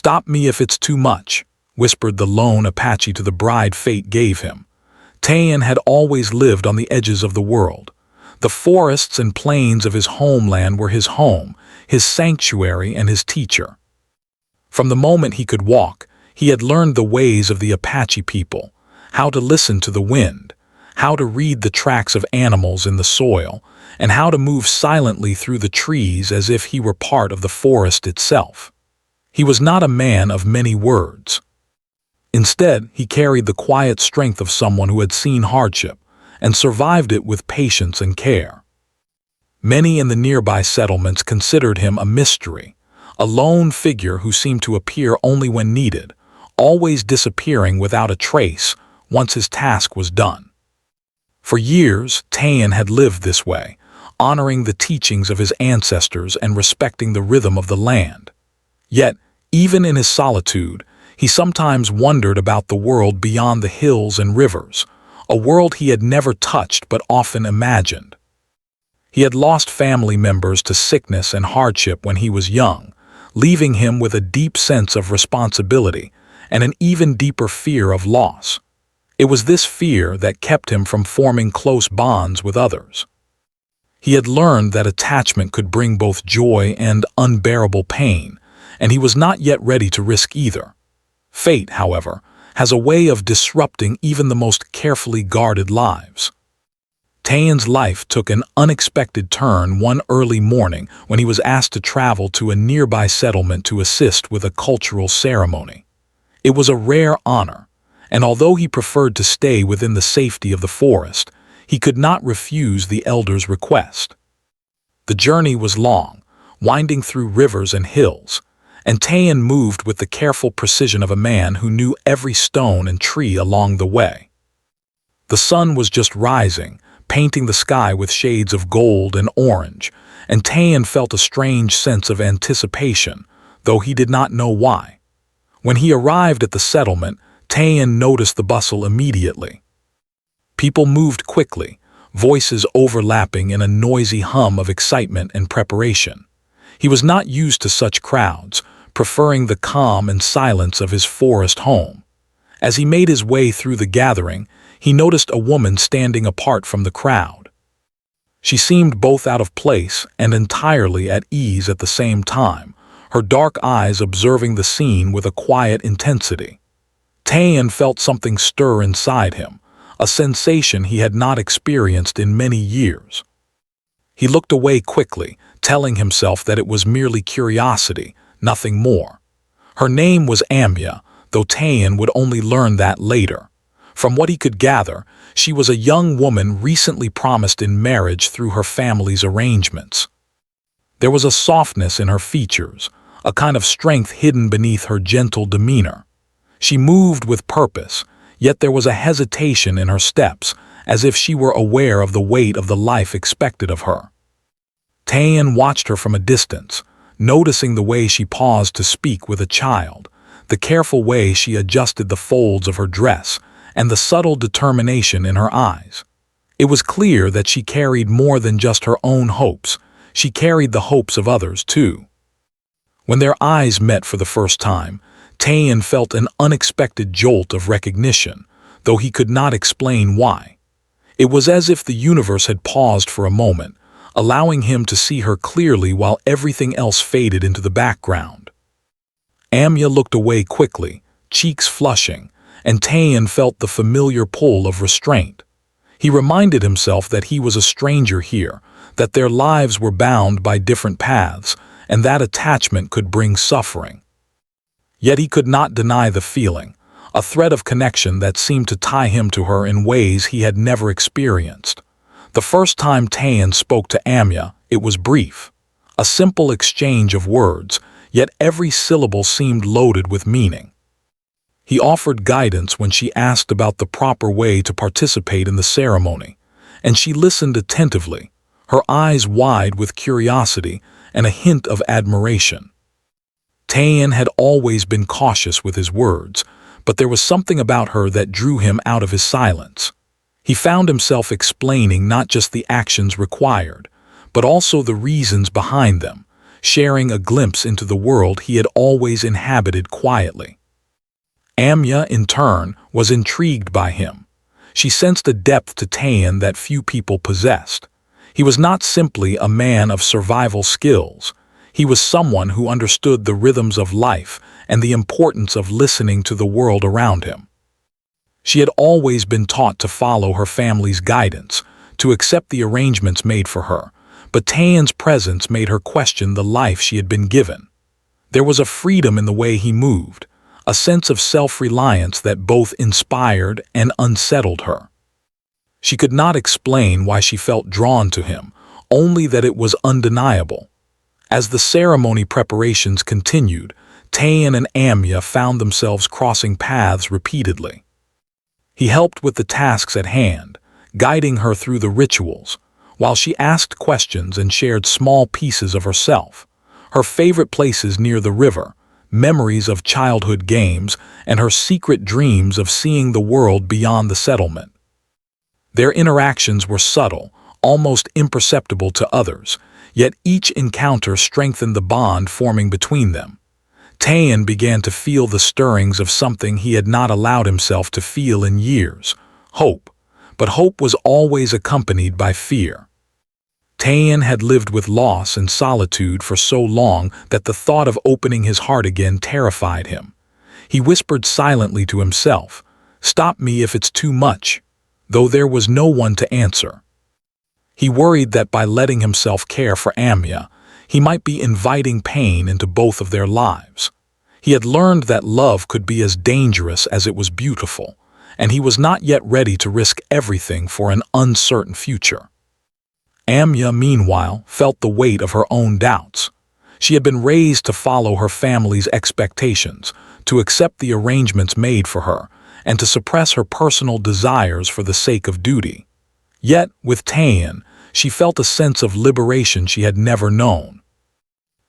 "Stop me if it's too much," whispered the lone Apache to the bride fate gave him. Tayan had always lived on the edges of the world. The forests and plains of his homeland were his home, his sanctuary, and his teacher. From the moment he could walk, he had learned the ways of the Apache people, how to listen to the wind, how to read the tracks of animals in the soil, and how to move silently through the trees as if he were part of the forest itself. He was not a man of many words. Instead, he carried the quiet strength of someone who had seen hardship and survived it with patience and care. Many in the nearby settlements considered him a mystery, a lone figure who seemed to appear only when needed, always disappearing without a trace once his task was done. For years, Tayan had lived this way, honoring the teachings of his ancestors and respecting the rhythm of the land. Yet, even in his solitude, he sometimes wondered about the world beyond the hills and rivers, a world he had never touched but often imagined. He had lost family members to sickness and hardship when he was young, leaving him with a deep sense of responsibility and an even deeper fear of loss. It was this fear that kept him from forming close bonds with others. He had learned that attachment could bring both joy and unbearable pain, and he was not yet ready to risk either. Fate, however, has a way of disrupting even the most carefully guarded lives. Tayan's life took an unexpected turn one early morning when he was asked to travel to a nearby settlement to assist with a cultural ceremony. It was a rare honor, and although he preferred to stay within the safety of the forest, he could not refuse the elder's request. The journey was long, winding through rivers and hills, and Tayan moved with the careful precision of a man who knew every stone and tree along the way. The sun was just rising, painting the sky with shades of gold and orange, and Tayan felt a strange sense of anticipation, though he did not know why. When he arrived at the settlement, Tayan noticed the bustle immediately. People moved quickly, voices overlapping in a noisy hum of excitement and preparation. He was not used to such crowds, preferring the calm and silence of his forest home. As he made his way through the gathering, he noticed a woman standing apart from the crowd. She seemed both out of place and entirely at ease at the same time, her dark eyes observing the scene with a quiet intensity. Tayan felt something stir inside him, a sensation he had not experienced in many years. He looked away quickly, telling himself that it was merely curiosity, nothing more. Her name was Amya, though Tayan would only learn that later. From what he could gather, she was a young woman recently promised in marriage through her family's arrangements. There was a softness in her features, a kind of strength hidden beneath her gentle demeanor. She moved with purpose, yet there was a hesitation in her steps, as if she were aware of the weight of the life expected of her. Tayan watched her from a distance, noticing the way she paused to speak with a child, the careful way she adjusted the folds of her dress, and the subtle determination in her eyes. It was clear that she carried more than just her own hopes, she carried the hopes of others too. When their eyes met for the first time, Tayan felt an unexpected jolt of recognition, though he could not explain why. It was as if the universe had paused for a moment, allowing him to see her clearly while everything else faded into the background. Amya looked away quickly, cheeks flushing, and Tayan felt the familiar pull of restraint. He reminded himself that he was a stranger here, that their lives were bound by different paths, and that attachment could bring suffering. Yet he could not deny the feeling, a thread of connection that seemed to tie him to her in ways he had never experienced. The first time Tayan spoke to Amya, it was brief, a simple exchange of words, yet every syllable seemed loaded with meaning. He offered guidance when she asked about the proper way to participate in the ceremony, and she listened attentively, her eyes wide with curiosity and a hint of admiration. Tayan had always been cautious with his words, but there was something about her that drew him out of his silence. He found himself explaining not just the actions required, but also the reasons behind them, sharing a glimpse into the world he had always inhabited quietly. Amya, in turn, was intrigued by him. She sensed a depth to Tayan that few people possessed. He was not simply a man of survival skills. He was someone who understood the rhythms of life and the importance of listening to the world around him. She had always been taught to follow her family's guidance, to accept the arrangements made for her, but Tayan's presence made her question the life she had been given. There was a freedom in the way he moved, a sense of self-reliance that both inspired and unsettled her. She could not explain why she felt drawn to him, only that it was undeniable. As the ceremony preparations continued, Tayan and Amya found themselves crossing paths repeatedly. He helped with the tasks at hand, guiding her through the rituals, while she asked questions and shared small pieces of herself, her favorite places near the river, memories of childhood games, and her secret dreams of seeing the world beyond the settlement. Their interactions were subtle, almost imperceptible to others, yet each encounter strengthened the bond forming between them. Tayan began to feel the stirrings of something he had not allowed himself to feel in years, hope. But hope was always accompanied by fear. Tayan had lived with loss and solitude for so long that the thought of opening his heart again terrified him. He whispered silently to himself, "Stop me if it's too much," though there was no one to answer. He worried that by letting himself care for Amya, he might be inviting pain into both of their lives. He had learned that love could be as dangerous as it was beautiful, and he was not yet ready to risk everything for an uncertain future. Amya, meanwhile, felt the weight of her own doubts. She had been raised to follow her family's expectations, to accept the arrangements made for her, and to suppress her personal desires for the sake of duty. Yet, with Tayan, she felt a sense of liberation she had never known.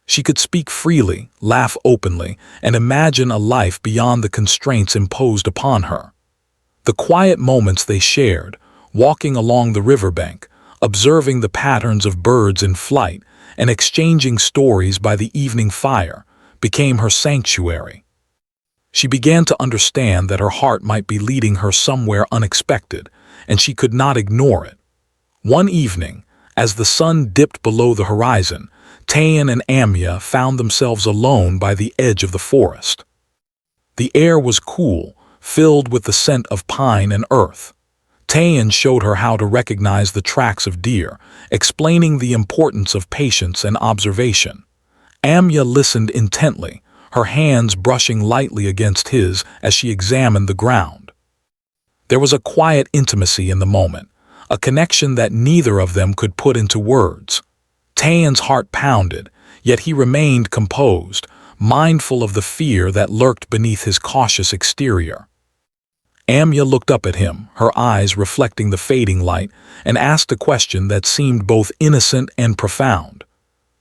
She could speak freely, laugh openly, and imagine a life beyond the constraints imposed upon her. The quiet moments they shared, walking along the riverbank, observing the patterns of birds in flight, and exchanging stories by the evening fire, became her sanctuary. She began to understand that her heart might be leading her somewhere unexpected, and she could not ignore it. One evening, as the sun dipped below the horizon, Tayan and Amya found themselves alone by the edge of the forest. The air was cool, filled with the scent of pine and earth. Tayan showed her how to recognize the tracks of deer, explaining the importance of patience and observation. Amya listened intently, her hands brushing lightly against his as she examined the ground. There was a quiet intimacy in the moment, a connection that neither of them could put into words. Tayan's heart pounded, yet he remained composed, mindful of the fear that lurked beneath his cautious exterior. Amya looked up at him, her eyes reflecting the fading light, and asked a question that seemed both innocent and profound.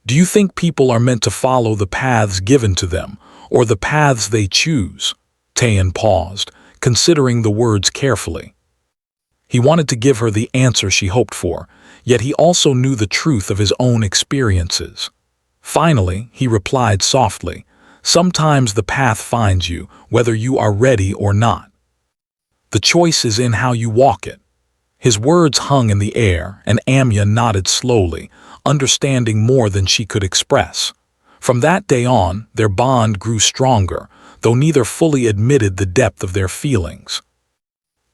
"Do you think people are meant to follow the paths given to them, or the paths they choose?" Tayan paused, considering the words carefully. He wanted to give her the answer she hoped for, yet he also knew the truth of his own experiences. Finally, he replied softly, "Sometimes the path finds you, whether you are ready or not. The choice is in how you walk it." His words hung in the air, and Amya nodded slowly, understanding more than she could express. From that day on, their bond grew stronger, though neither fully admitted the depth of their feelings.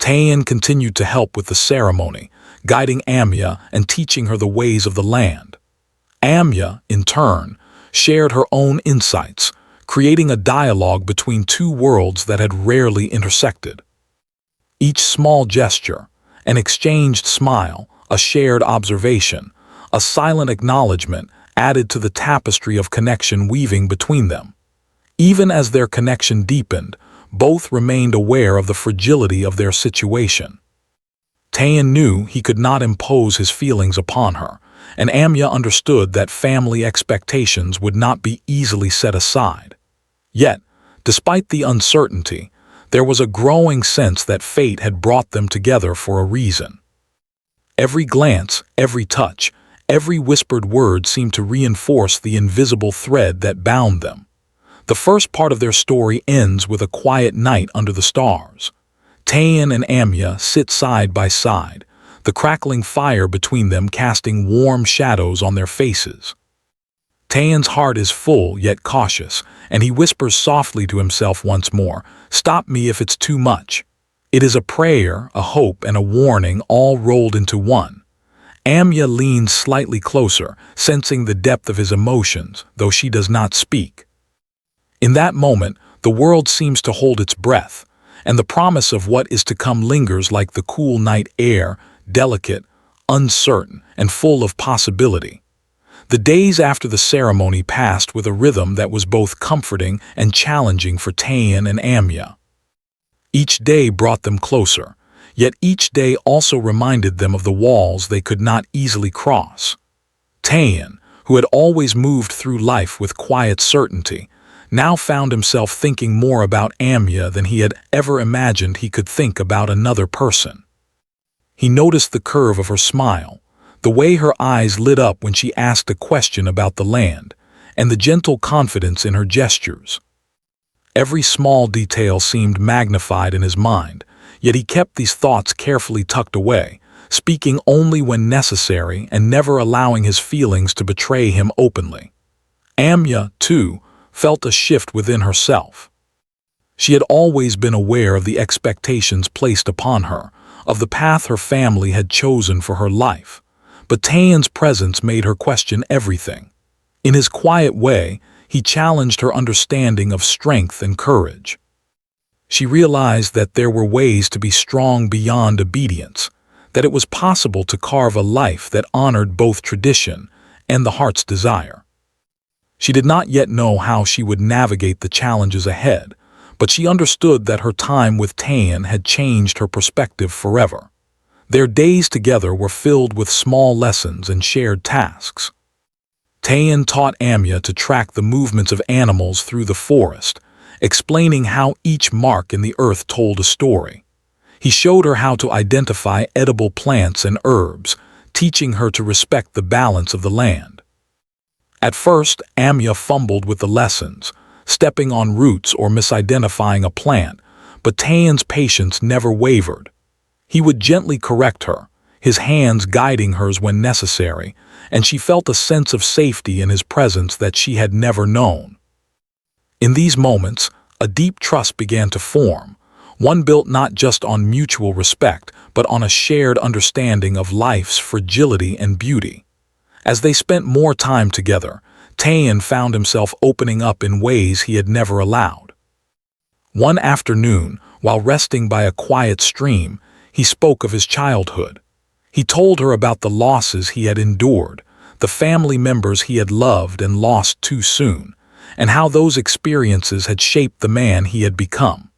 Tayan continued to help with the ceremony, guiding Amya and teaching her the ways of the land. Amya, in turn, shared her own insights, creating a dialogue between two worlds that had rarely intersected. Each small gesture, an exchanged smile, a shared observation, a silent acknowledgement added to the tapestry of connection weaving between them. Even as their connection deepened, both remained aware of the fragility of their situation. Tayan knew he could not impose his feelings upon her, and Amya understood that family expectations would not be easily set aside. Yet, despite the uncertainty, there was a growing sense that fate had brought them together for a reason. Every glance, every touch, Every whispered word seemed to reinforce the invisible thread that bound them. The first part of their story ends with a quiet night under the stars. Tayan and Amya sit side by side, the crackling fire between them casting warm shadows on their faces. Tayan's heart is full yet cautious, and he whispers softly to himself once more, "Stop me if it's too much." It is a prayer, a hope, and a warning all rolled into one. Amya leans slightly closer, sensing the depth of his emotions, though she does not speak. In that moment, the world seems to hold its breath, and the promise of what is to come lingers like the cool night air, delicate, uncertain, and full of possibility. The days after the ceremony passed with a rhythm that was both comforting and challenging for Tayan and Amya. Each day brought them closer, yet each day also reminded them of the walls they could not easily cross. Tayan, who had always moved through life with quiet certainty, now found himself thinking more about Amya than he had ever imagined he could think about another person. He noticed the curve of her smile, the way her eyes lit up when she asked a question about the land, and the gentle confidence in her gestures. Every small detail seemed magnified in his mind, yet he kept these thoughts carefully tucked away, speaking only when necessary and never allowing his feelings to betray him openly. Amya, too, felt a shift within herself. She had always been aware of the expectations placed upon her, of the path her family had chosen for her life, but Tayan's presence made her question everything. In his quiet way, he challenged her understanding of strength and courage. She realized that there were ways to be strong beyond obedience, that it was possible to carve a life that honored both tradition and the heart's desire. She did not yet know how she would navigate the challenges ahead, but she understood that her time with Tayan had changed her perspective forever. Their days together were filled with small lessons and shared tasks. Tayan taught Amya to track the movements of animals through the forest, explaining how each mark in the earth told a story. He showed her how to identify edible plants and herbs, teaching her to respect the balance of the land. At first, Amya fumbled with the lessons, stepping on roots or misidentifying a plant, but Tayan's patience never wavered. He would gently correct her, his hands guiding hers when necessary, and she felt a sense of safety in his presence that she had never known. In these moments, a deep trust began to form, one built not just on mutual respect, but on a shared understanding of life's fragility and beauty. As they spent more time together, Tayan found himself opening up in ways he had never allowed. One afternoon, while resting by a quiet stream, he spoke of his childhood. He told her about the losses he had endured, the family members he had loved and lost too soon, and how those experiences had shaped the man he had become.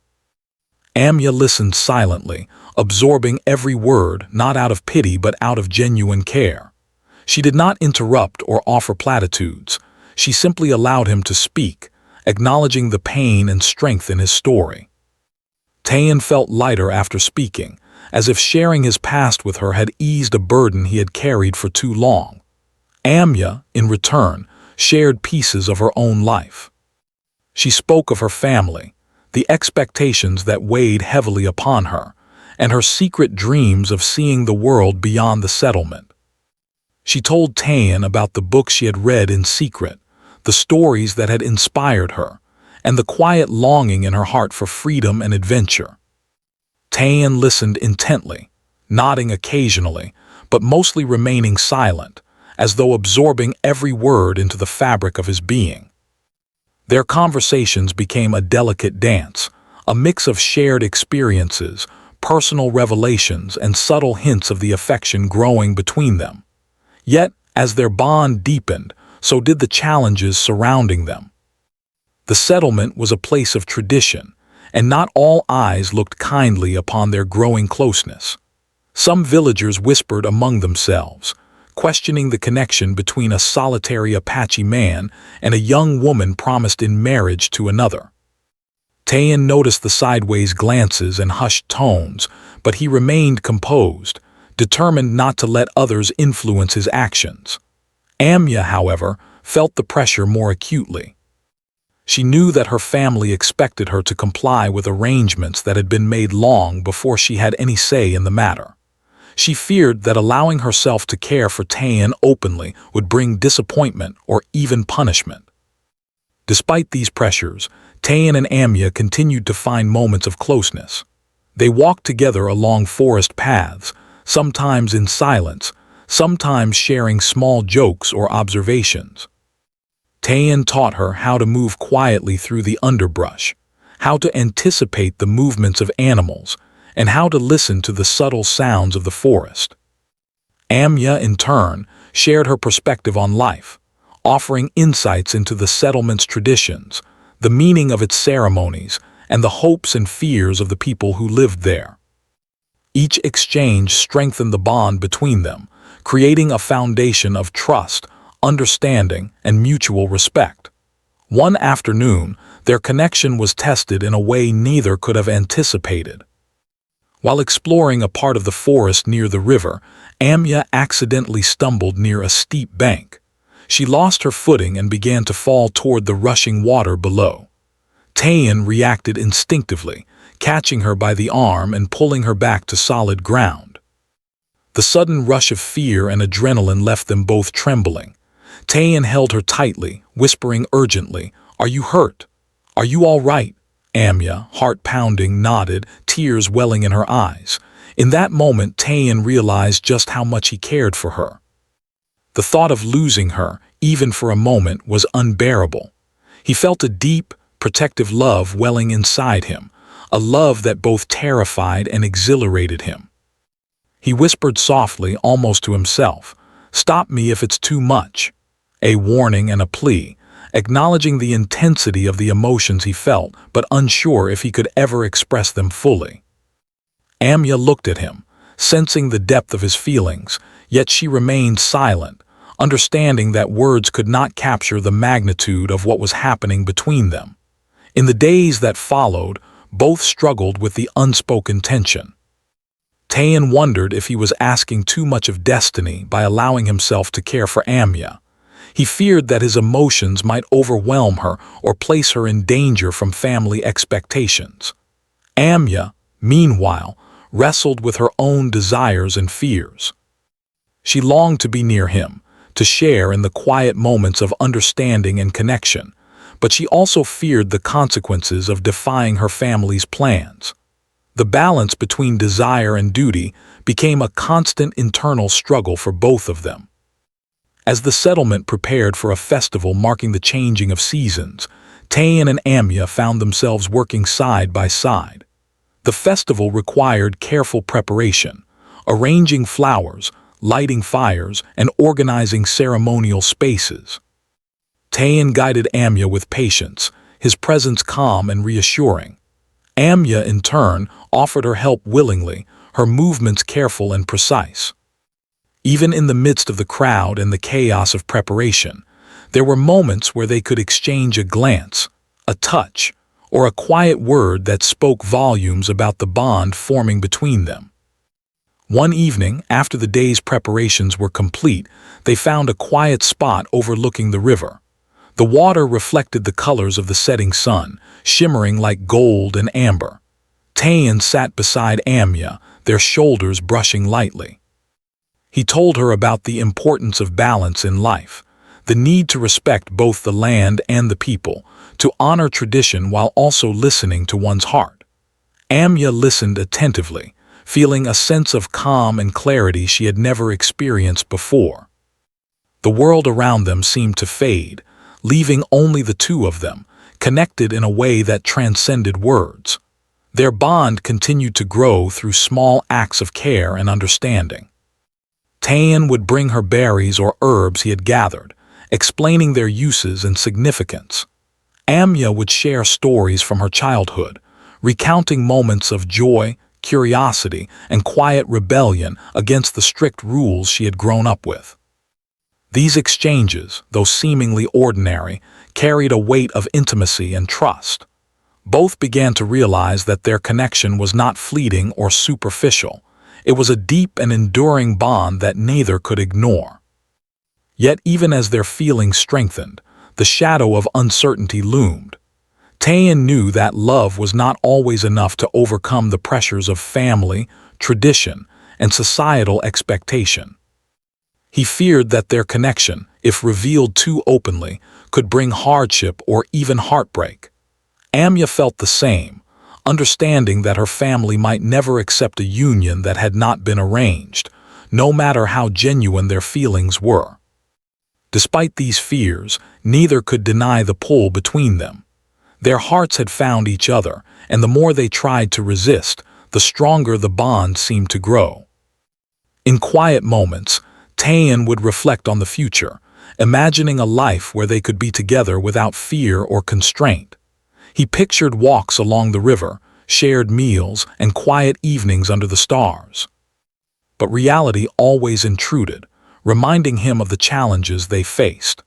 Amya listened silently, absorbing every word, not out of pity but out of genuine care. She did not interrupt or offer platitudes. She simply allowed him to speak, acknowledging the pain and strength in his story. Tayan felt lighter after speaking, as if sharing his past with her had eased a burden he had carried for too long. Amya, in return, shared pieces of her own life. She spoke of her family, the expectations that weighed heavily upon her, and her secret dreams of seeing the world beyond the settlement. She told Tayan about the books she had read in secret, the stories that had inspired her, and the quiet longing in her heart for freedom and adventure. Tayan listened intently, nodding occasionally, but mostly remaining silent, as though absorbing every word into the fabric of his being. Their conversations became a delicate dance, a mix of shared experiences, personal revelations, and subtle hints of the affection growing between them. Yet, as their bond deepened, so did the challenges surrounding them. The settlement was a place of tradition, and not all eyes looked kindly upon their growing closeness. Some villagers whispered among themselves, questioning the connection between a solitary Apache man and a young woman promised in marriage to another. Tayan noticed the sideways glances and hushed tones, but he remained composed, determined not to let others influence his actions. Amya, however, felt the pressure more acutely. She knew that her family expected her to comply with arrangements that had been made long before she had any say in the matter. She feared that allowing herself to care for Tayan openly would bring disappointment or even punishment. Despite these pressures, Tayan and Amya continued to find moments of closeness. They walked together along forest paths, sometimes in silence, sometimes sharing small jokes or observations. Tayan taught her how to move quietly through the underbrush, how to anticipate the movements of animals, and how to listen to the subtle sounds of the forest. Amya, in turn, shared her perspective on life, offering insights into the settlement's traditions, the meaning of its ceremonies, and the hopes and fears of the people who lived there. Each exchange strengthened the bond between them, creating a foundation of trust, understanding, and mutual respect. One afternoon, their connection was tested in a way neither could have anticipated. While exploring a part of the forest near the river, Amya accidentally stumbled near a steep bank. She lost her footing and began to fall toward the rushing water below. Tayan reacted instinctively, catching her by the arm and pulling her back to solid ground. The sudden rush of fear and adrenaline left them both trembling. Tayan held her tightly, whispering urgently, "Are you hurt? Are you all right?" Amya, heart pounding, nodded, tears welling in her eyes. In that moment, Tayan realized just how much he cared for her. The thought of losing her, even for a moment, was unbearable. He felt a deep, protective love welling inside him, a love that both terrified and exhilarated him. He whispered softly, almost to himself, "Stop me if it's too much," a warning and a plea, acknowledging the intensity of the emotions he felt, but unsure if he could ever express them fully. Amya looked at him, sensing the depth of his feelings, yet she remained silent, understanding that words could not capture the magnitude of what was happening between them. In the days that followed, both struggled with the unspoken tension. Tayan wondered if he was asking too much of destiny by allowing himself to care for Amya. He feared that his emotions might overwhelm her or place her in danger from family expectations. Amya, meanwhile, wrestled with her own desires and fears. She longed to be near him, to share in the quiet moments of understanding and connection, but she also feared the consequences of defying her family's plans. The balance between desire and duty became a constant internal struggle for both of them. As the settlement prepared for a festival marking the changing of seasons, Tayan and Amya found themselves working side by side. The festival required careful preparation, arranging flowers, lighting fires, and organizing ceremonial spaces. Tayan guided Amya with patience, his presence calm and reassuring. Amya, in turn, offered her help willingly, her movements careful and precise. Even in the midst of the crowd and the chaos of preparation, there were moments where they could exchange a glance, a touch, or a quiet word that spoke volumes about the bond forming between them. One evening, after the day's preparations were complete, they found a quiet spot overlooking the river. The water reflected the colors of the setting sun, shimmering like gold and amber. Tayan sat beside Amya, their shoulders brushing lightly. He told her about the importance of balance in life, the need to respect both the land and the people, to honor tradition while also listening to one's heart. Amya listened attentively, feeling a sense of calm and clarity she had never experienced before. The world around them seemed to fade, leaving only the two of them, connected in a way that transcended words. Their bond continued to grow through small acts of care and understanding. Tayan would bring her berries or herbs he had gathered, explaining their uses and significance. Amya would share stories from her childhood, recounting moments of joy, curiosity, and quiet rebellion against the strict rules she had grown up with. These exchanges, though seemingly ordinary, carried a weight of intimacy and trust. Both began to realize that their connection was not fleeting or superficial. It was a deep and enduring bond that neither could ignore. Yet even as their feelings strengthened, the shadow of uncertainty loomed. Taein knew that love was not always enough to overcome the pressures of family, tradition, and societal expectation. He feared that their connection, if revealed too openly, could bring hardship or even heartbreak. Amya felt the same, understanding that her family might never accept a union that had not been arranged, no matter how genuine their feelings were. Despite these fears, neither could deny the pull between them. Their hearts had found each other, and the more they tried to resist, the stronger the bond seemed to grow. In quiet moments, Taein would reflect on the future, imagining a life where they could be together without fear or constraint. He pictured walks along the river, shared meals, and quiet evenings under the stars. But reality always intruded, reminding him of the challenges they faced.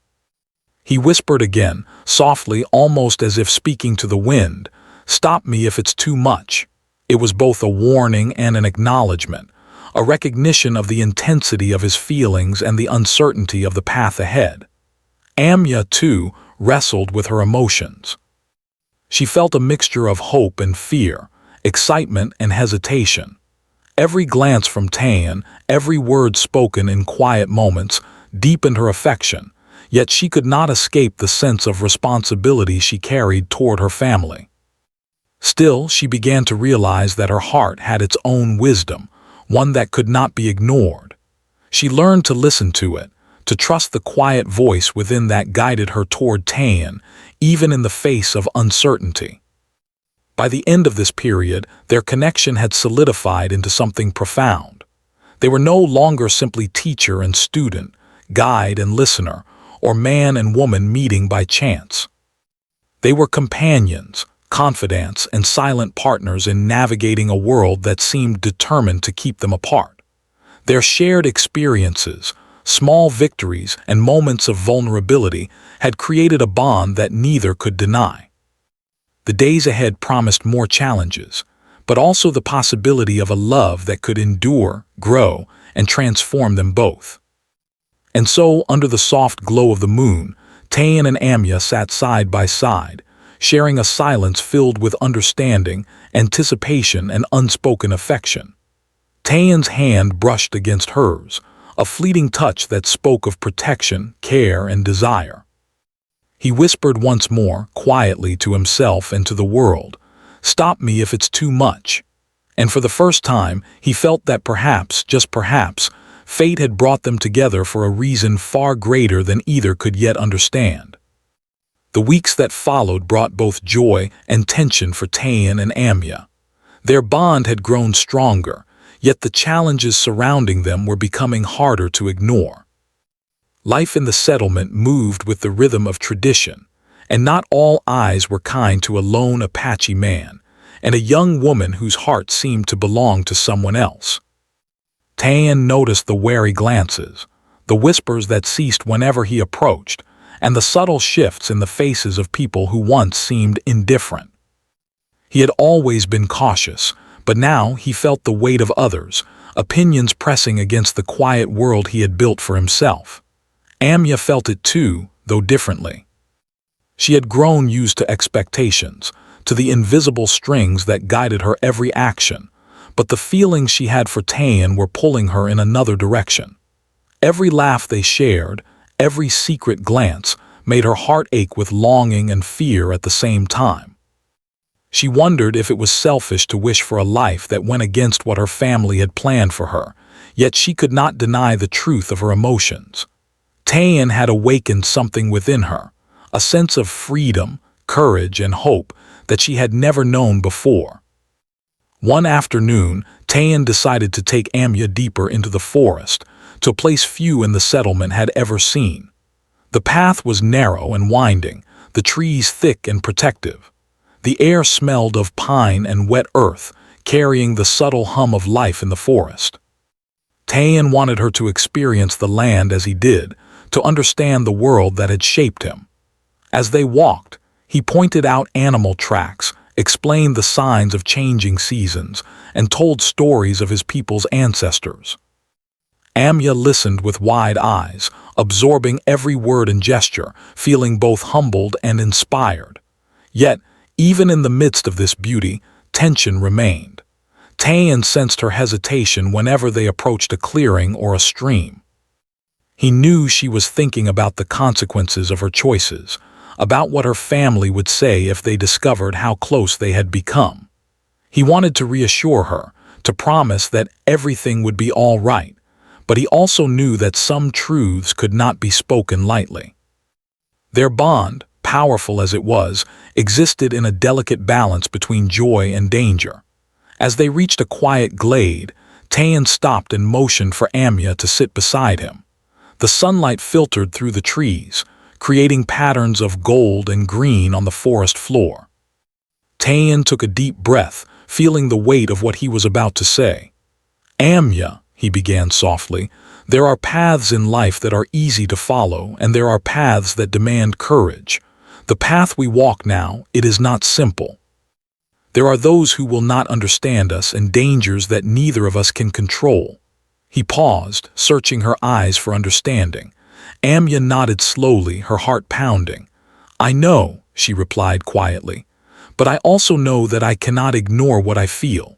He whispered again, softly, almost as if speaking to the wind, "Stop me if it's too much." It was both a warning and an acknowledgement, a recognition of the intensity of his feelings and the uncertainty of the path ahead. Amya, too, wrestled with her emotions. She felt a mixture of hope and fear, excitement and hesitation. Every glance from Taein, every word spoken in quiet moments, deepened her affection, yet she could not escape the sense of responsibility she carried toward her family. Still, she began to realize that her heart had its own wisdom, one that could not be ignored. She learned to listen to it, to trust the quiet voice within that guided her toward Taein, even in the face of uncertainty. By the end of this period, their connection had solidified into something profound. They were no longer simply teacher and student, guide and listener, or man and woman meeting by chance. They were companions, confidants, and silent partners in navigating a world that seemed determined to keep them apart. Their shared experiences, small victories, and moments of vulnerability had created a bond that neither could deny. The days ahead promised more challenges, but also the possibility of a love that could endure, grow, and transform them both. And so, under the soft glow of the moon, Taein and Amya sat side by side, sharing a silence filled with understanding, anticipation, and unspoken affection. Taein's hand brushed against hers, a fleeting touch that spoke of protection, care, and desire. He whispered once more, quietly to himself and to the world, "Stop me if it's too much." And for the first time, he felt that perhaps, just perhaps, fate had brought them together for a reason far greater than either could yet understand. The weeks that followed brought both joy and tension for Taein and Amya. Their bond had grown stronger, yet the challenges surrounding them were becoming harder to ignore. Life in the settlement moved with the rhythm of tradition, and not all eyes were kind to a lone Apache man, and a young woman whose heart seemed to belong to someone else. Taein noticed the wary glances, the whispers that ceased whenever he approached, and the subtle shifts in the faces of people who once seemed indifferent. He had always been cautious, but now he felt the weight of others, opinions pressing against the quiet world he had built for himself. Amya felt it too, though differently. She had grown used to expectations, to the invisible strings that guided her every action, but the feelings she had for Taein were pulling her in another direction. Every laugh they shared, every secret glance, made her heart ache with longing and fear at the same time. She wondered if it was selfish to wish for a life that went against what her family had planned for her, yet she could not deny the truth of her emotions. Taein had awakened something within her, a sense of freedom, courage, and hope that she had never known before. One afternoon, Taein decided to take Amya deeper into the forest, to a place few in the settlement had ever seen. The path was narrow and winding, the trees thick and protective. The air smelled of pine and wet earth, carrying the subtle hum of life in the forest. Taein wanted her to experience the land as he did, to understand the world that had shaped him. As they walked, he pointed out animal tracks, explained the signs of changing seasons, and told stories of his people's ancestors. Amya listened with wide eyes, absorbing every word and gesture, feeling both humbled and inspired. Yet, even in the midst of this beauty, tension remained. Tayan sensed her hesitation whenever they approached a clearing or a stream. He knew she was thinking about the consequences of her choices, about what her family would say if they discovered how close they had become. He wanted to reassure her, to promise that everything would be all right, but he also knew that some truths could not be spoken lightly. Their bond, powerful as it was, existed in a delicate balance between joy and danger. As they reached a quiet glade, Tayan stopped and motioned for Amya to sit beside him. The sunlight filtered through the trees, creating patterns of gold and green on the forest floor. Tayan took a deep breath, feeling the weight of what he was about to say. "Amya," he began softly, "there are paths in life that are easy to follow, and there are paths that demand courage. The path we walk now, it is not simple. There are those who will not understand us and dangers that neither of us can control." He paused, searching her eyes for understanding. Amya nodded slowly, her heart pounding. "I know," she replied quietly, "but I also know that I cannot ignore what I feel.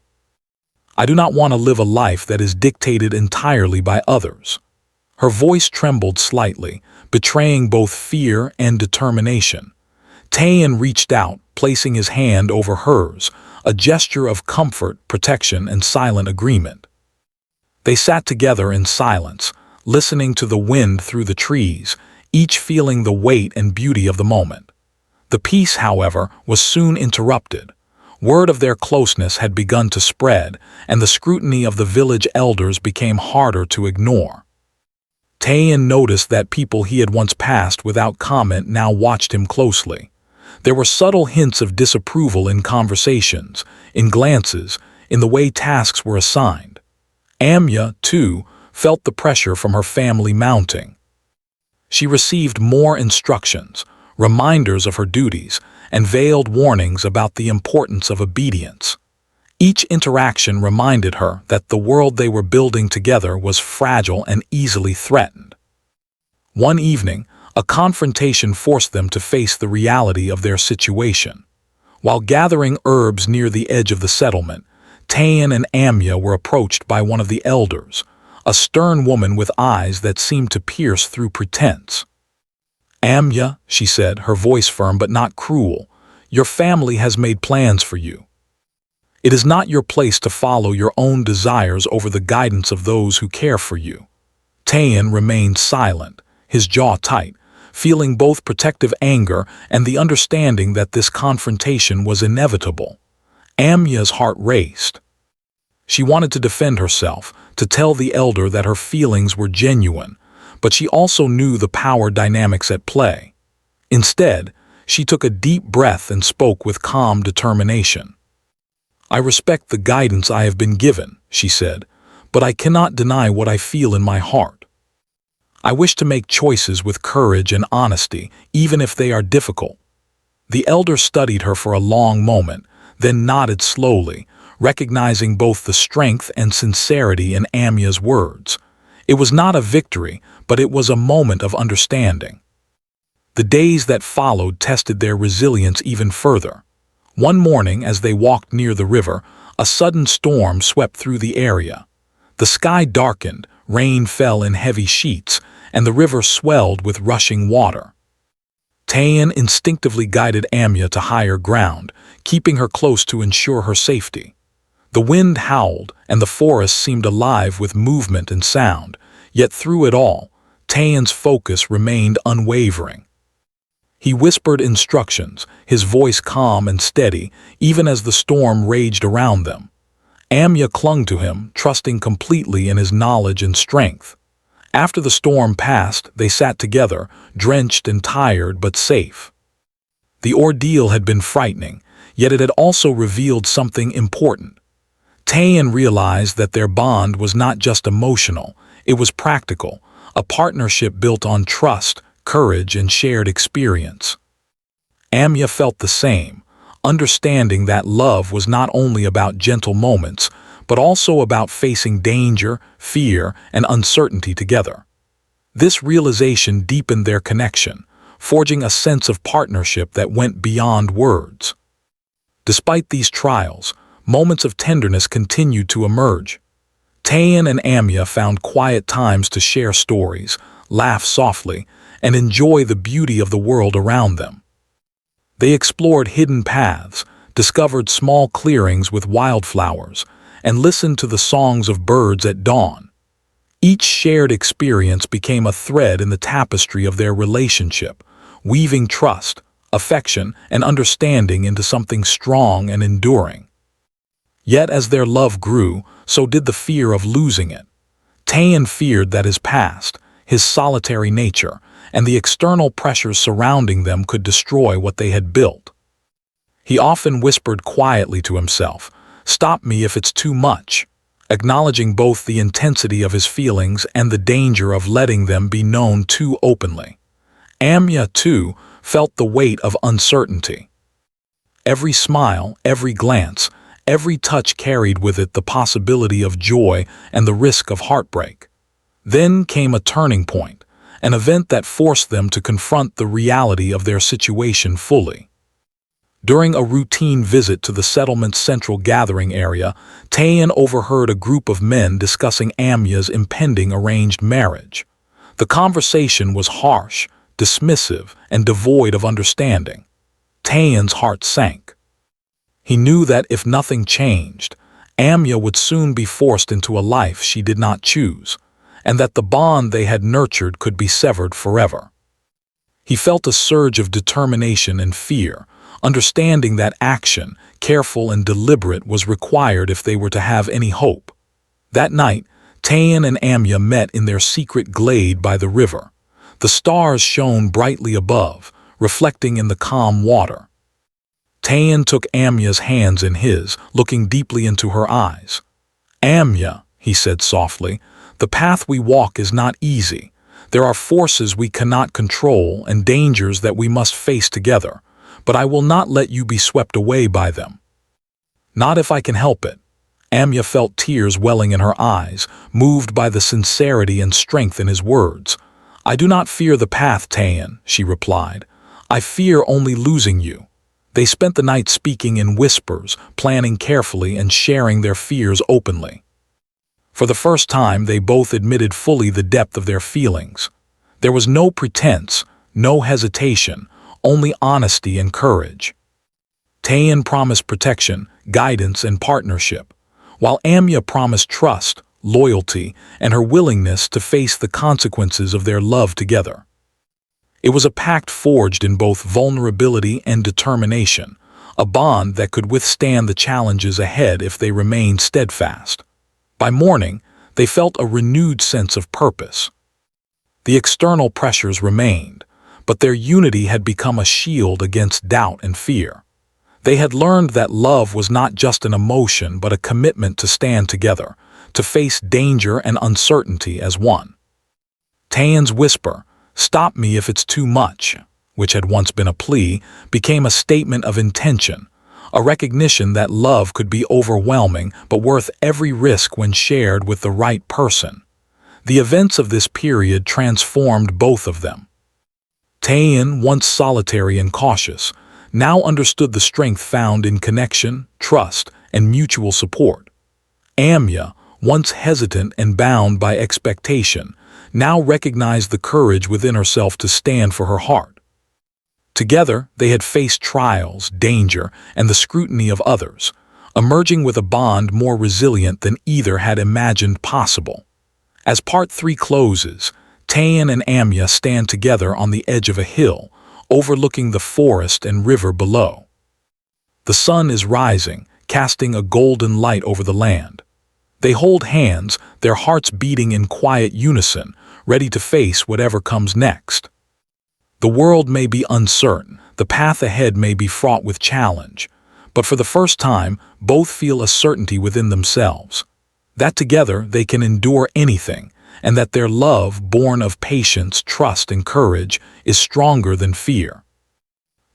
I do not want to live a life that is dictated entirely by others." Her voice trembled slightly, betraying both fear and determination. Tayan reached out, placing his hand over hers, a gesture of comfort, protection, and silent agreement. They sat together in silence, listening to the wind through the trees, each feeling the weight and beauty of the moment. The peace, however, was soon interrupted. Word of their closeness had begun to spread, and the scrutiny of the village elders became harder to ignore. Tayan noticed that people he had once passed without comment now watched him closely. There were subtle hints of disapproval in conversations, in glances, in the way tasks were assigned. Amya, too, felt the pressure from her family mounting. She received more instructions, reminders of her duties, and veiled warnings about the importance of obedience. Each interaction reminded her that the world they were building together was fragile and easily threatened. One evening, a confrontation forced them to face the reality of their situation. While gathering herbs near the edge of the settlement, Tayan and Amya were approached by one of the elders, a stern woman with eyes that seemed to pierce through pretense. "Amya," she said, her voice firm but not cruel, "your family has made plans for you. It is not your place to follow your own desires over the guidance of those who care for you." Tayan remained silent, his jaw tight, feeling both protective anger and the understanding that this confrontation was inevitable. Amya's heart raced. She wanted to defend herself, to tell the elder that her feelings were genuine, but she also knew the power dynamics at play. Instead, she took a deep breath and spoke with calm determination. "I respect the guidance I have been given," she said, "but I cannot deny what I feel in my heart. I wish to make choices with courage and honesty, even if they are difficult." The elder studied her for a long moment, then nodded slowly, recognizing both the strength and sincerity in Amya's words. It was not a victory, but it was a moment of understanding. The days that followed tested their resilience even further. One morning, as they walked near the river, a sudden storm swept through the area. The sky darkened, rain fell in heavy sheets, and the river swelled with rushing water. Tayan instinctively guided Amya to higher ground, keeping her close to ensure her safety. The wind howled, and the forest seemed alive with movement and sound, yet through it all, Tayan's focus remained unwavering. He whispered instructions, his voice calm and steady, even as the storm raged around them. Amya clung to him, trusting completely in his knowledge and strength. After the storm passed, they sat together, drenched and tired but safe. The ordeal had been frightening, yet it had also revealed something important. Tayan realized that their bond was not just emotional, it was practical, a partnership built on trust, courage, and shared experience. Amya felt the same, understanding that love was not only about gentle moments, but also about facing danger, fear, and uncertainty together. This realization deepened their connection, forging a sense of partnership that went beyond words. Despite these trials, moments of tenderness continued to emerge. Tayan and Amya found quiet times to share stories, laugh softly, and enjoy the beauty of the world around them. They explored hidden paths, discovered small clearings with wildflowers, and listened to the songs of birds at dawn. Each shared experience became a thread in the tapestry of their relationship, weaving trust, affection, and understanding into something strong and enduring. Yet as their love grew, so did the fear of losing it. Tayan feared that his past, his solitary nature, and the external pressures surrounding them could destroy what they had built. He often whispered quietly to himself, "Stop me if it's too much," acknowledging both the intensity of his feelings and the danger of letting them be known too openly. Amya, too, felt the weight of uncertainty. Every smile, every glance, every touch carried with it the possibility of joy and the risk of heartbreak. Then came a turning point, an event that forced them to confront the reality of their situation fully. During a routine visit to the settlement's central gathering area, Tayan overheard a group of men discussing Amya's impending arranged marriage. The conversation was harsh, dismissive, and devoid of understanding. Tayan's heart sank. He knew that if nothing changed, Amya would soon be forced into a life she did not choose, and that the bond they had nurtured could be severed forever. He felt a surge of determination and fear, understanding that action, careful and deliberate, was required if they were to have any hope. That night, Tayan and Amya met in their secret glade by the river. The stars shone brightly above, reflecting in the calm water. Tayan took Amya's hands in his, looking deeply into her eyes. "Amya," he said softly, "the path we walk is not easy. There are forces we cannot control and dangers that we must face together, but I will not let you be swept away by them. Not if I can help it." Amya felt tears welling in her eyes, moved by the sincerity and strength in his words. "I do not fear the path, Tayan," she replied. "I fear only losing you." They spent the night speaking in whispers, planning carefully and sharing their fears openly. For the first time, they both admitted fully the depth of their feelings. There was no pretense, no hesitation, only honesty and courage. Tayan promised protection, guidance, and partnership, while Amya promised trust, loyalty, and her willingness to face the consequences of their love together. It was a pact forged in both vulnerability and determination, a bond that could withstand the challenges ahead if they remained steadfast. By morning, they felt a renewed sense of purpose. The external pressures remained, but their unity had become a shield against doubt and fear. They had learned that love was not just an emotion but a commitment to stand together, to face danger and uncertainty as one. Tayan's whisper, "Stop me if it's too much," which had once been a plea, became a statement of intention, a recognition that love could be overwhelming but worth every risk when shared with the right person. The events of this period transformed both of them. Tayan, once solitary and cautious, now understood the strength found in connection, trust, and mutual support. Amya, once hesitant and bound by expectation, now recognized the courage within herself to stand for her heart. Together, they had faced trials, danger, and the scrutiny of others, emerging with a bond more resilient than either had imagined possible. As Part 3 closes, Tayan and Amya stand together on the edge of a hill, overlooking the forest and river below. The sun is rising, casting a golden light over the land. They hold hands, their hearts beating in quiet unison, ready to face whatever comes next. The world may be uncertain, the path ahead may be fraught with challenge, but for the first time, both feel a certainty within themselves, that together they can endure anything, and that their love, born of patience, trust, and courage, is stronger than fear.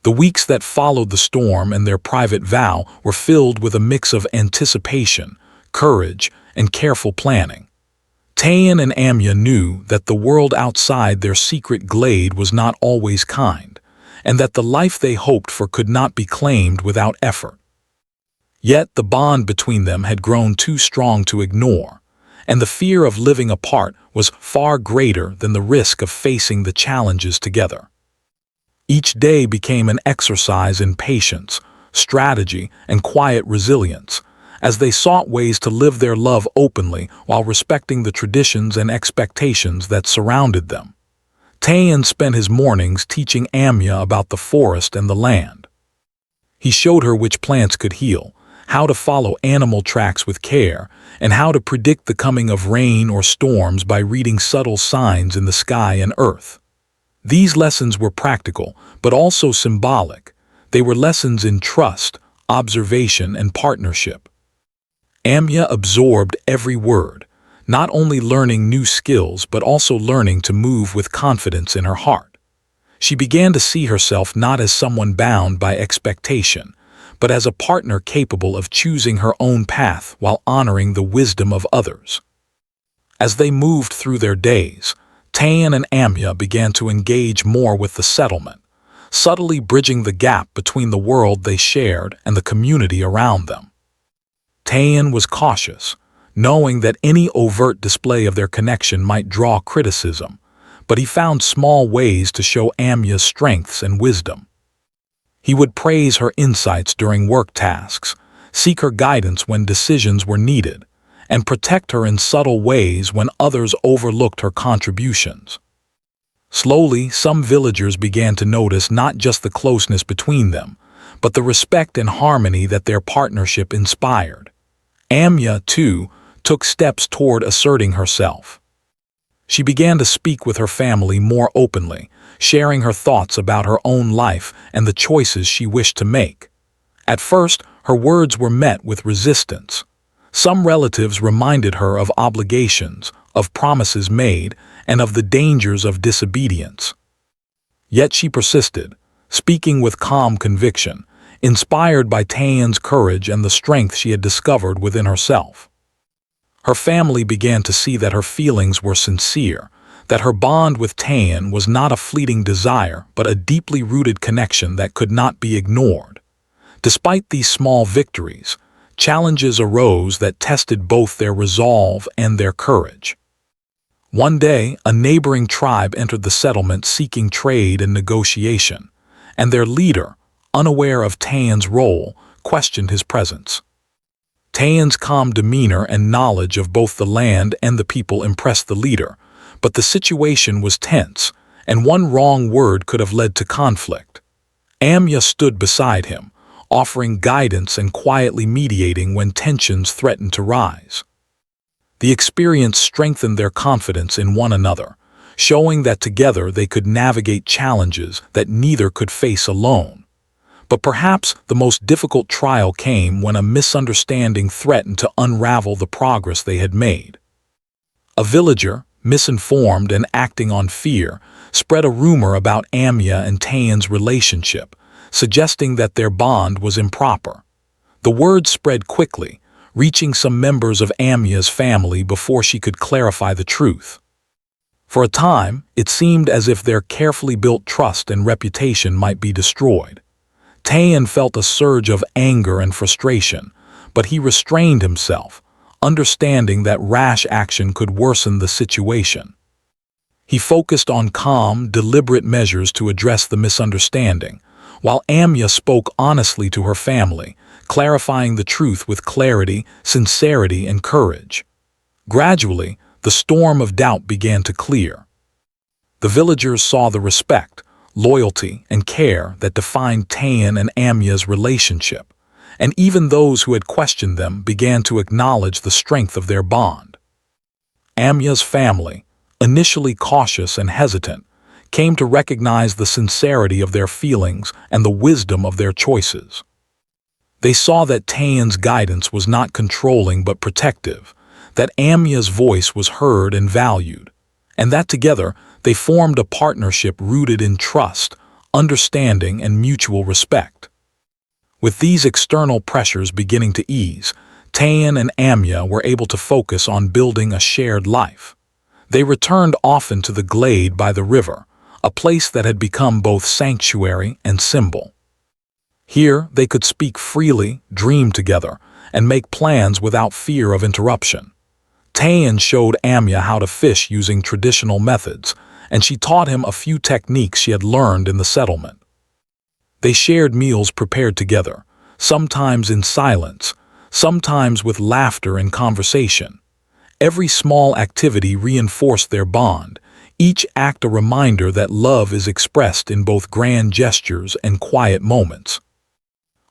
The weeks that followed the storm and their private vow were filled with a mix of anticipation, courage, and careful planning. Tayan and Amya knew that the world outside their secret glade was not always kind, and that the life they hoped for could not be claimed without effort. Yet the bond between them had grown too strong to ignore, and the fear of living apart was far greater than the risk of facing the challenges together. Each day became an exercise in patience, strategy, and quiet resilience, as they sought ways to live their love openly while respecting the traditions and expectations that surrounded them. Tayan spent his mornings teaching Amya about the forest and the land. He showed her which plants could heal, how to follow animal tracks with care, and how to predict the coming of rain or storms by reading subtle signs in the sky and earth. These lessons were practical, but also symbolic. They were lessons in trust, observation, and partnership. Amya absorbed every word, not only learning new skills but also learning to move with confidence in her heart. She began to see herself not as someone bound by expectation, but as a partner capable of choosing her own path while honoring the wisdom of others. As they moved through their days, Tayan and Amya began to engage more with the settlement, subtly bridging the gap between the world they shared and the community around them. Tayan was cautious, knowing that any overt display of their connection might draw criticism, but he found small ways to show Amya's strengths and wisdom. He would praise her insights during work tasks, seek her guidance when decisions were needed, and protect her in subtle ways when others overlooked her contributions. Slowly, some villagers began to notice not just the closeness between them, but the respect and harmony that their partnership inspired. Amya, too, took steps toward asserting herself. She began to speak with her family more openly, sharing her thoughts about her own life and the choices she wished to make. At first, her words were met with resistance. Some relatives reminded her of obligations, of promises made, and of the dangers of disobedience. Yet she persisted, speaking with calm conviction, inspired by Tayan's courage and the strength she had discovered within herself. Her family began to see that her feelings were sincere, that her bond with Tayan was not a fleeting desire but a deeply rooted connection that could not be ignored. Despite these small victories, challenges arose that tested both their resolve and their courage. One day, a neighboring tribe entered the settlement seeking trade and negotiation, and their leader, unaware of Tayan's role, questioned his presence. Tayan's calm demeanor and knowledge of both the land and the people impressed the leader, but the situation was tense, and one wrong word could have led to conflict. Amya stood beside him, offering guidance and quietly mediating when tensions threatened to rise. The experience strengthened their confidence in one another, showing that together they could navigate challenges that neither could face alone. But perhaps the most difficult trial came when a misunderstanding threatened to unravel the progress they had made. A villager, misinformed and acting on fear, spread a rumor about Amya and Tayan's relationship, suggesting that their bond was improper. The word spread quickly, reaching some members of Amya's family before she could clarify the truth. For a time, it seemed as if their carefully built trust and reputation might be destroyed. Tayan felt a surge of anger and frustration, but he restrained himself, understanding that rash action could worsen the situation. He focused on calm, deliberate measures to address the misunderstanding, while Amya spoke honestly to her family, clarifying the truth with clarity, sincerity, and courage. Gradually, the storm of doubt began to clear. The villagers saw the respect, loyalty, and care that defined Tayan and Amya's relationship, and even those who had questioned them began to acknowledge the strength of their bond. Amya's family, initially cautious and hesitant, came to recognize the sincerity of their feelings and the wisdom of their choices. They saw that Tayan's guidance was not controlling but protective, that Amya's voice was heard and valued, and that together they formed a partnership rooted in trust, understanding, and mutual respect. With these external pressures beginning to ease, Tayan and Amya were able to focus on building a shared life. They returned often to the glade by the river, a place that had become both sanctuary and symbol. Here they could speak freely, dream together, and make plans without fear of interruption. Tayan showed Amya how to fish using traditional methods, and she taught him a few techniques she had learned in the settlement. They shared meals prepared together, sometimes in silence, sometimes with laughter and conversation. Every small activity reinforced their bond, each act a reminder that love is expressed in both grand gestures and quiet moments.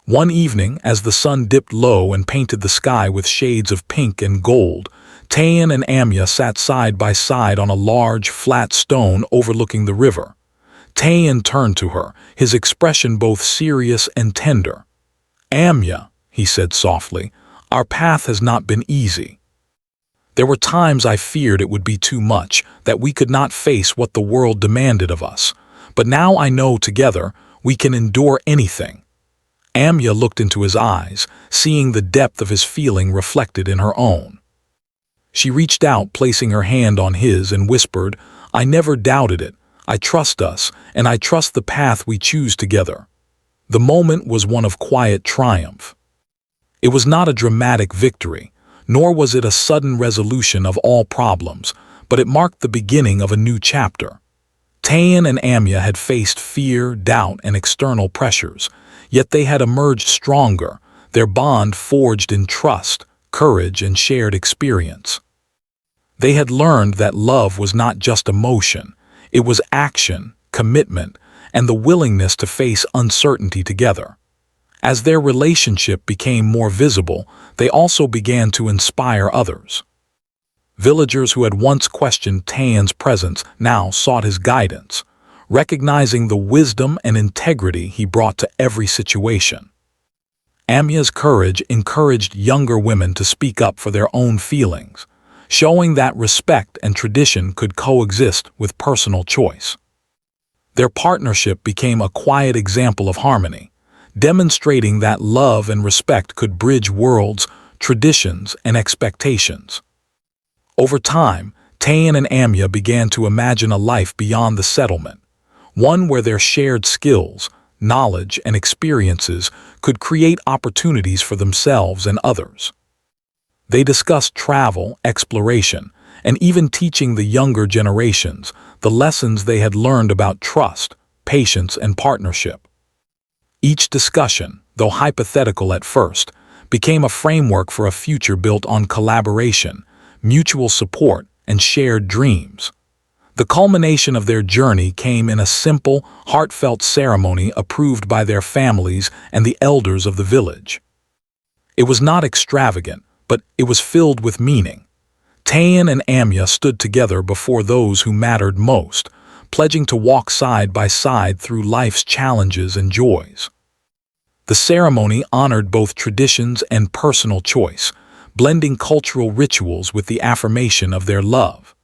One evening, as the sun dipped low and painted the sky with shades of pink and gold, Tayan and Amya sat side by side on a large, flat stone overlooking the river. Tayan turned to her, his expression both serious and tender. "Amya," he said softly, "our path has not been easy. There were times I feared it would be too much, that we could not face what the world demanded of us. But now I know together we can endure anything." Amya looked into his eyes, seeing the depth of his feeling reflected in her own. She reached out, placing her hand on his, and whispered, "I never doubted it. I trust us, and I trust the path we choose together." The moment was one of quiet triumph. It was not a dramatic victory, nor was it a sudden resolution of all problems, but it marked the beginning of a new chapter. Tayan and Amya had faced fear, doubt, and external pressures, yet they had emerged stronger, their bond forged in trust, courage, and shared experience. They had learned that love was not just emotion, it was action, commitment, and the willingness to face uncertainty together. As their relationship became more visible, they also began to inspire others. Villagers who had once questioned Tayan's presence now sought his guidance, recognizing the wisdom and integrity he brought to every situation. Amya's courage encouraged younger women to speak up for their own feelings, showing that respect and tradition could coexist with personal choice. Their partnership became a quiet example of harmony, demonstrating that love and respect could bridge worlds, traditions, and expectations. Over time, Tayan and Amya began to imagine a life beyond the settlement, one where their shared skills, knowledge, and experiences could create opportunities for themselves and others. They discussed travel, exploration, and even teaching the younger generations the lessons they had learned about trust, patience, and partnership. Each discussion, though hypothetical at first, became a framework for a future built on collaboration, mutual support, and shared dreams. The culmination of their journey came in a simple, heartfelt ceremony approved by their families and the elders of the village. It was not extravagant, but it was filled with meaning. Tayan and Amya stood together before those who mattered most, pledging to walk side by side through life's challenges and joys. The ceremony honored both traditions and personal choice, blending cultural rituals with the affirmation of their love.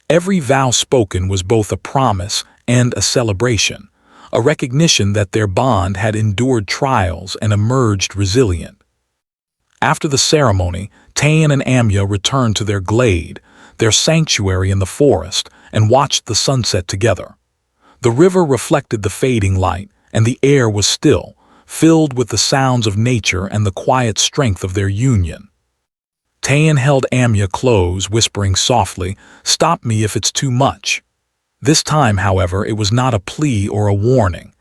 Every vow spoken was both a promise and a celebration, a recognition that their bond had endured trials and emerged resilient. After the ceremony, Tayan and Amya returned to their glade, their sanctuary in the forest, and watched the sunset together. The river reflected the fading light, and the air was still, filled with the sounds of nature and the quiet strength of their union. Tayan held Amya close, whispering softly, "Stop me if it's too much." This time, however, it was not a plea or a warning.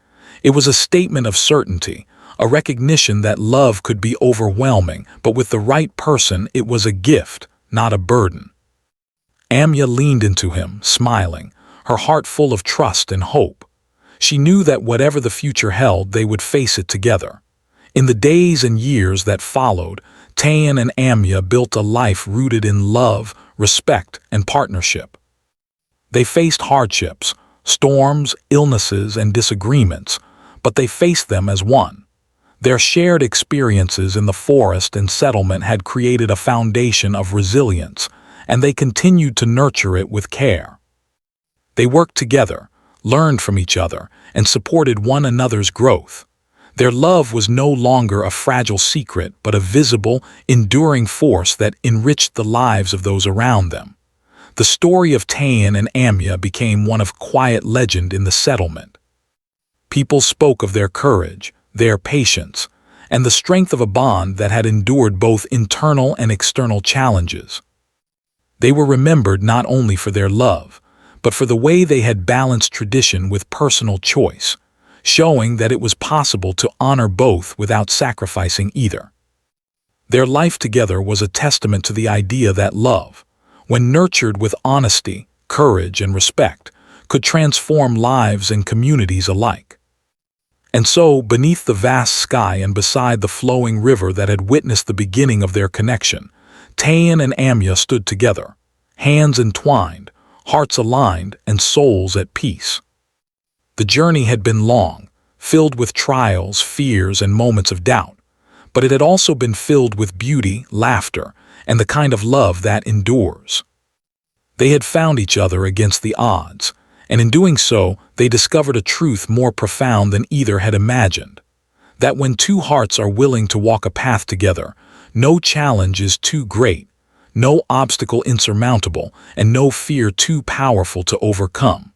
It was a statement of certainty, a recognition that love could be overwhelming, but with the right person it was a gift, not a burden. Amya leaned into him, smiling, her heart full of trust and hope. She knew that whatever the future held, they would face it together. In the days and years that followed, Tayan and Amya built a life rooted in love, respect, and partnership. They faced hardships, storms, illnesses, and disagreements, but they faced them as one. Their shared experiences in the forest and settlement had created a foundation of resilience, and they continued to nurture it with care. They worked together, learned from each other, and supported one another's growth. Their love was no longer a fragile secret, but a visible, enduring force that enriched the lives of those around them. The story of Tayan and Amya became one of quiet legend in the settlement. People spoke of their courage, their patience, and the strength of a bond that had endured both internal and external challenges. They were remembered not only for their love, but for the way they had balanced tradition with personal choice, showing that it was possible to honor both without sacrificing either. Their life together was a testament to the idea that love, when nurtured with honesty, courage, and respect, could transform lives and communities alike. And so, beneath the vast sky and beside the flowing river that had witnessed the beginning of their connection, Tayan and Amya stood together, hands entwined, hearts aligned, and souls at peace. The journey had been long, filled with trials, fears, and moments of doubt, but it had also been filled with beauty, laughter, and the kind of love that endures. They had found each other against the odds, and in doing so, they discovered a truth more profound than either had imagined: that when two hearts are willing to walk a path together, no challenge is too great, no obstacle insurmountable, and no fear too powerful to overcome.